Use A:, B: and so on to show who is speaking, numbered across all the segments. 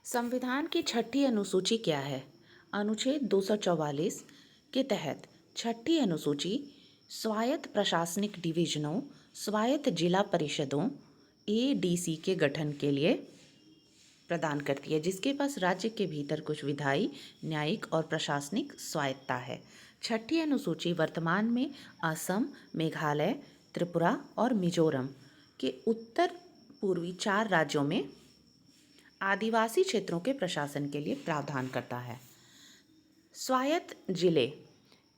A: संविधान की छठी अनुसूची क्या है? अनुच्छेद 244 के तहत छठी अनुसूची स्वायत्त प्रशासनिक डिवीजनों, स्वायत्त जिला परिषदों एडीसी के गठन के लिए प्रदान करती है, जिसके पास राज्य के भीतर कुछ विधायी, न्यायिक और प्रशासनिक स्वायत्तता है। छठी अनुसूची वर्तमान में असम, मेघालय, त्रिपुरा और मिजोरम के उत्तर पूर्वी 4 राज्यों में आदिवासी क्षेत्रों के प्रशासन के लिए प्रावधान करता है। स्वायत्त जिले,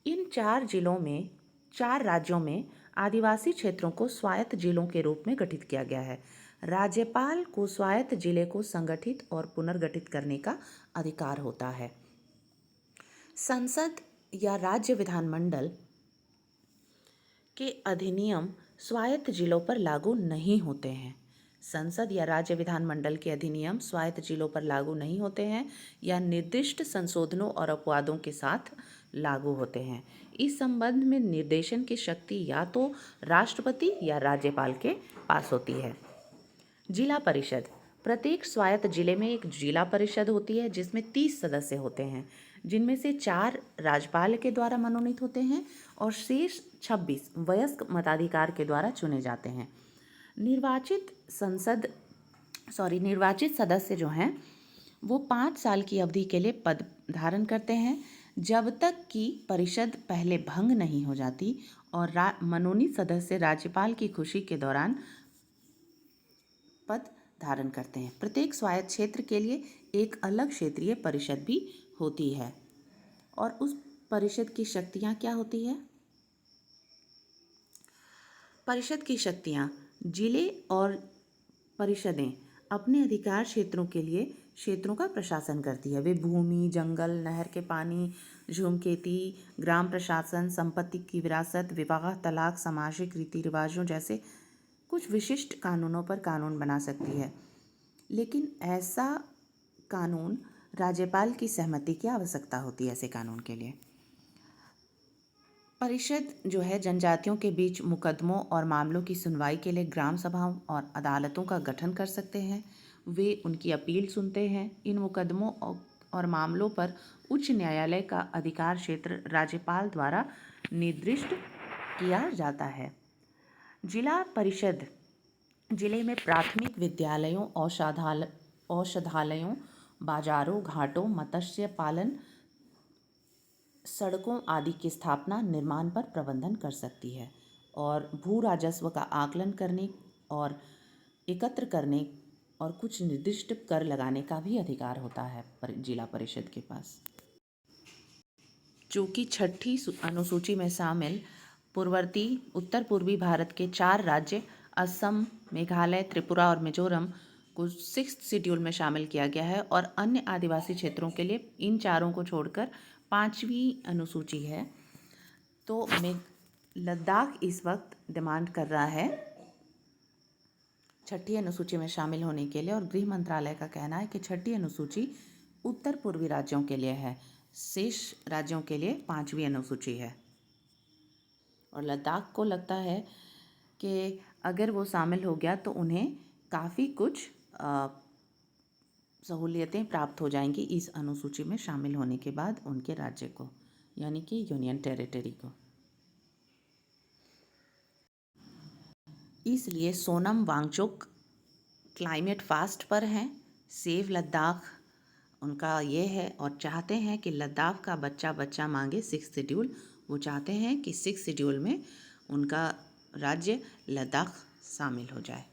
A: इन 4 राज्यों में आदिवासी क्षेत्रों को स्वायत्त जिलों के रूप में गठित किया गया है। राज्यपाल को स्वायत्त जिले को संगठित और पुनर्गठित करने का अधिकार होता है। संसद या राज्य विधानमंडल के अधिनियम स्वायत्त जिलों पर लागू नहीं होते हैं। संसद या राज्य विधानमंडल के अधिनियम स्वायत्त जिलों पर लागू नहीं होते हैं या निर्दिष्ट संशोधनों और अपवादों के साथ लागू होते हैं। इस संबंध में निर्देशन की शक्ति या तो राष्ट्रपति या राज्यपाल के पास होती है। जिला परिषद, प्रत्येक स्वायत्त जिले में एक जिला परिषद होती है जिसमें 30 सदस्य होते हैं, जिनमें से 4 राज्यपाल के द्वारा मनोनीत होते हैं और शेष 26 वयस्क मताधिकार के द्वारा चुने जाते हैं। निर्वाचित सदस्य जो हैं वो 5 साल की अवधि के लिए पद धारण करते हैं, जब तक कि परिषद पहले भंग नहीं हो जाती और मनोनीत सदस्य राज्यपाल की खुशी के दौरान पद धारण करते हैं। प्रत्येक स्वायत्त क्षेत्र के लिए एक अलग क्षेत्रीय परिषद भी होती है और उस परिषद की शक्तियाँ क्या होती है? परिषद की शक्तियाँ, जिले और परिषदें अपने अधिकार क्षेत्रों के लिए क्षेत्रों का प्रशासन करती है। वे भूमि, जंगल, नहर के पानी, झूमखेती, ग्राम प्रशासन, संपत्ति की विरासत, विवाह, तलाक, सामाजिक रीति रिवाजों जैसे कुछ विशिष्ट कानूनों पर कानून बना सकती है, लेकिन ऐसा कानून राज्यपाल की सहमति की आवश्यकता होती है ऐसे कानून के लिए। परिषद जो है जनजातियों के बीच मुकदमों और मामलों की सुनवाई के लिए ग्राम सभाओं और अदालतों का गठन कर सकते हैं। वे उनकी अपील सुनते हैं। इन मुकदमों और मामलों पर उच्च न्यायालय का अधिकार क्षेत्र राज्यपाल द्वारा निर्दिष्ट किया जाता है। जिला परिषद जिले में प्राथमिक विद्यालयों, औषधालयों, बाजारों, घाटों, मत्स्य पालन, सड़कों आदि की स्थापना, निर्माण पर प्रबंधन कर सकती है और भू राजस्व का आकलन करने और एकत्र करने और कुछ निर्दिष्ट कर लगाने का भी अधिकार होता है जिला परिषद के पास। चूँकि छठी अनुसूची में शामिल पूर्ववर्ती उत्तर पूर्वी भारत के 4 राज्य असम, मेघालय, त्रिपुरा और मिजोरम को 6th शेड्यूल में शामिल किया गया है और अन्य आदिवासी क्षेत्रों के लिए इन चारों को छोड़कर 5वीं अनुसूची है। तो लद्दाख इस वक्त डिमांड कर रहा है छठी अनुसूची में शामिल होने के लिए और गृह मंत्रालय का कहना है कि छठी अनुसूची उत्तर पूर्वी राज्यों के लिए है, शेष राज्यों के लिए 5वीं अनुसूची है। और लद्दाख को लगता है कि अगर वो शामिल हो गया तो उन्हें काफ़ी कुछ सहूलियतें प्राप्त हो जाएंगी इस अनुसूची में शामिल होने के बाद उनके राज्य को, यानी कि यूनियन टेरिटरी को। इसलिए सोनम वांगचुक क्लाइमेट फास्ट पर हैं, सेव लद्दाख उनका ये है और चाहते हैं कि लद्दाख का बच्चा बच्चा मांगे 6th शेड्यूल। वो चाहते हैं कि 6th शेड्यूल में उनका राज्य लद्दाख शामिल हो जाए।